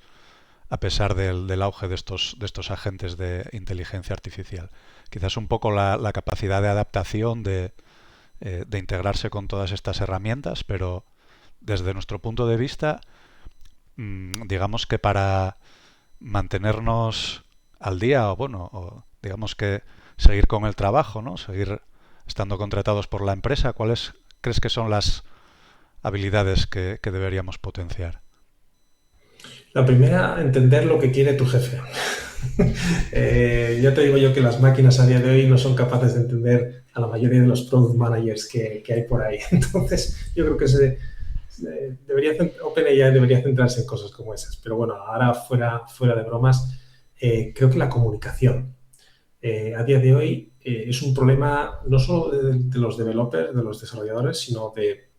a pesar del auge de estos agentes de inteligencia artificial? Quizás un poco la capacidad de adaptación, de integrarse con todas estas herramientas, pero desde nuestro punto de vista, digamos que para mantenernos al día o bueno, o digamos que seguir con el trabajo, ¿no? Seguir estando contratados por la empresa. ¿Cuáles crees que son las habilidades que deberíamos potenciar? La primera, entender lo que quiere tu jefe. Ya te digo yo que las máquinas a día de hoy no son capaces de entender a la mayoría de los product managers que hay por ahí. Entonces, yo creo que OpenAI debería centrarse en cosas como esas. Pero bueno, ahora fuera de bromas, creo que la comunicación a día de hoy es un problema no solo de los developers, de los desarrolladores, sino de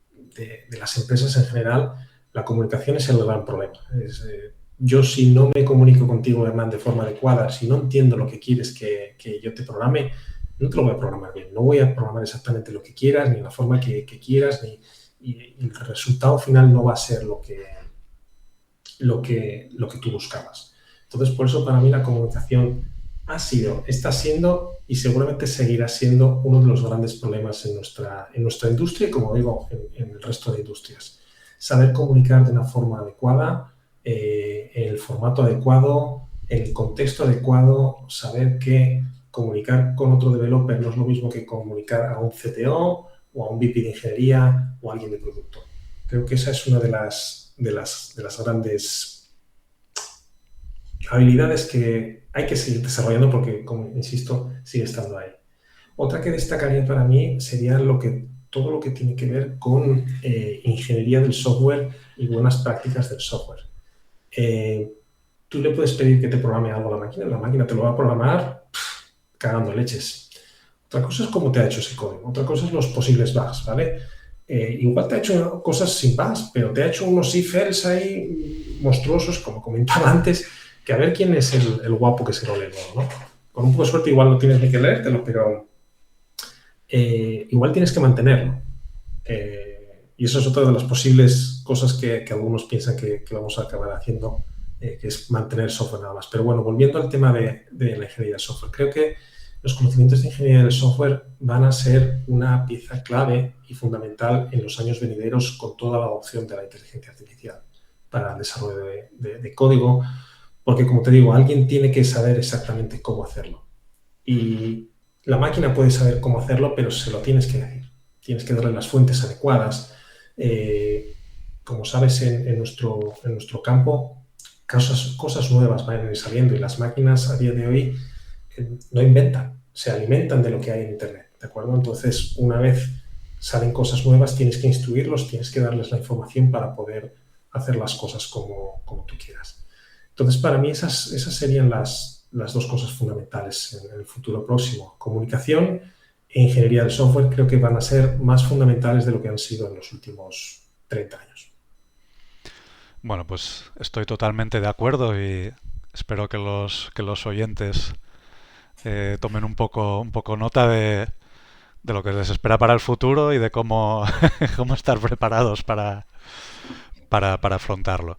las empresas en general. La comunicación es el gran problema. Yo si no me comunico contigo, Hernán, de forma adecuada, si no entiendo lo que quieres que yo te programe, no te lo voy a programar bien. No voy a programar exactamente lo que quieras, ni la forma que quieras, y el resultado final no va a ser lo que tú buscabas. Entonces, por eso para mí la comunicación está siendo y seguramente seguirá siendo uno de los grandes problemas en nuestra industria y, como digo, en el resto de industrias. Saber comunicar de una forma adecuada, en el formato adecuado, en el contexto adecuado, saber que comunicar con otro developer no es lo mismo que comunicar a un CTO o a un VP de ingeniería o a alguien de producto. Creo que esa es una de las grandes habilidades que hay que seguir desarrollando porque, como insisto, sigue estando ahí. Otra que destacaría para mí sería todo lo que tiene que ver con ingeniería del software y buenas prácticas del software. Tú le puedes pedir que te programe algo a la máquina te lo va a programar cagando leches. Otra cosa es cómo te ha hecho ese código, otra cosa es los posibles bugs, ¿vale? Igual te ha hecho cosas sin bugs, pero te ha hecho unos if-else ahí monstruosos, como comentaba antes, que a ver quién es el guapo que se lo lee todo, ¿no? Con un poco de suerte igual no tienes ni que leértelo, pero igual tienes que mantenerlo. Y eso es otra de las posibles cosas que algunos piensan que vamos a acabar haciendo, que es mantener software nada más. Pero bueno, volviendo al tema de la ingeniería de software, creo que los conocimientos de ingeniería del software van a ser una pieza clave y fundamental en los años venideros con toda la adopción de la inteligencia artificial para el desarrollo de código, porque como te digo, alguien tiene que saber exactamente cómo hacerlo. Y la máquina puede saber cómo hacerlo, pero se lo tienes que decir. Tienes que darle las fuentes adecuadas. Como sabes, en nuestro campo, cosas nuevas van a ir saliendo y las máquinas a día de hoy no inventan, se alimentan de lo que hay en Internet, ¿de acuerdo? Entonces, una vez salen cosas nuevas, tienes que instruirlos, tienes que darles la información para poder hacer las cosas como tú quieras. Entonces, para mí esas serían las dos cosas fundamentales en el futuro próximo. Comunicación e ingeniería del software creo que van a ser más fundamentales de lo que han sido en los últimos 30 años. Bueno, pues estoy totalmente de acuerdo y espero que los oyentes tomen un poco nota de lo que les espera para el futuro y de cómo, cómo estar preparados para afrontarlo.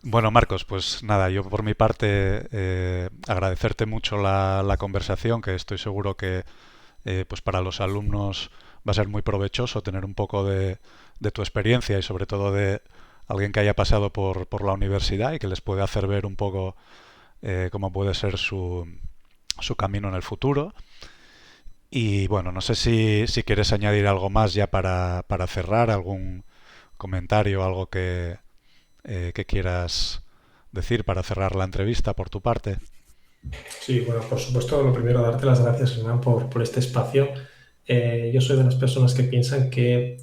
Bueno, Marcos, pues nada, yo por mi parte agradecerte mucho la conversación, que estoy seguro que pues para los alumnos va a ser muy provechoso tener un poco de tu experiencia y sobre todo de alguien que haya pasado por la universidad y que les puede hacer ver un poco cómo puede ser su camino en el futuro. Y bueno, no sé si quieres añadir algo más ya para cerrar, algún comentario, algo que quieras decir para cerrar la entrevista por tu parte. Sí, bueno, por supuesto, lo primero, darte las gracias, Hernán, por este espacio. Yo soy de las personas que piensan que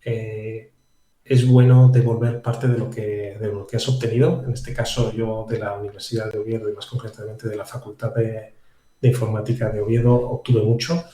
eh, es bueno devolver parte de lo que has obtenido. En este caso, yo de la Universidad de Oviedo y más concretamente de la Facultad de Informática de Oviedo obtuve mucho.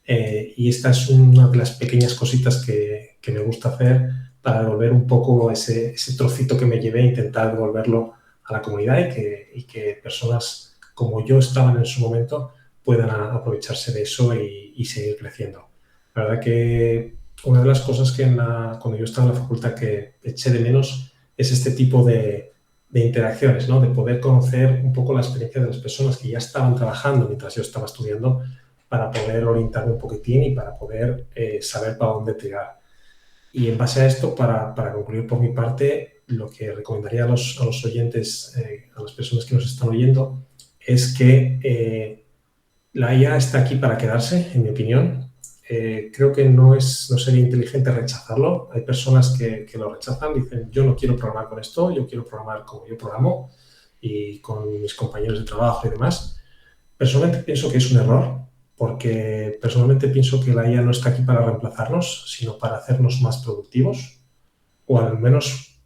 Y esta es una de las pequeñas cositas que me gusta hacer para devolver un poco ese trocito que me llevé, intentar devolverlo a la comunidad y que personas como yo estaban en su momento puedan aprovecharse de eso y seguir creciendo. La verdad que una de las cosas que cuando yo estaba en la facultad que eché de menos es este tipo de interacciones, ¿no? De poder conocer un poco la experiencia de las personas que ya estaban trabajando mientras yo estaba estudiando para poder orientarme un poquitín y para poder saber para dónde tirar. Y en base a esto, para concluir por mi parte, lo que recomendaría a los oyentes, a las personas que nos están oyendo, es que la IA está aquí para quedarse, en mi opinión. Creo que no sería inteligente rechazarlo. Hay personas que lo rechazan, dicen, yo no quiero programar con esto, yo quiero programar como yo programo y con mis compañeros de trabajo y demás. Personalmente pienso que es un error, porque personalmente pienso que la IA no está aquí para reemplazarnos, sino para hacernos más productivos, o al menos,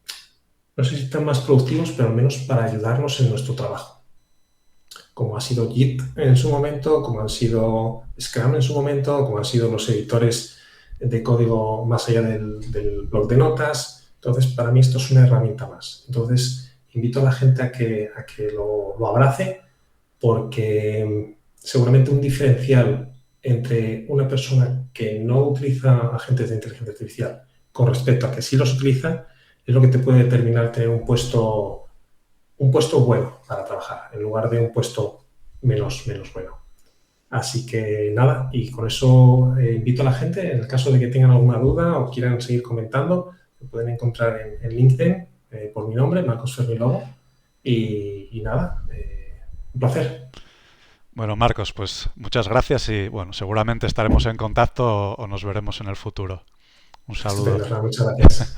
no sé si tan más productivos, pero al menos para ayudarnos en nuestro trabajo, como ha sido Git en su momento, como han sido Scrum en su momento, como han sido los editores de código más allá del bloc de notas. Entonces, para mí esto es una herramienta más. Entonces, invito a la gente a que lo abrace, porque seguramente un diferencial entre una persona que no utiliza agentes de inteligencia artificial con respecto a que sí los utiliza es lo que te puede determinar tener un puesto bueno para trabajar en lugar de un puesto menos bueno. Así que nada, y con eso invito a la gente, en el caso de que tengan alguna duda o quieran seguir comentando, me pueden encontrar en LinkedIn por mi nombre, Marcos Fermilogo, y nada, un placer. Bueno, Marcos, pues muchas gracias y bueno, seguramente estaremos en contacto o nos veremos en el futuro. Un saludo. Estupendo, Fran, muchas gracias.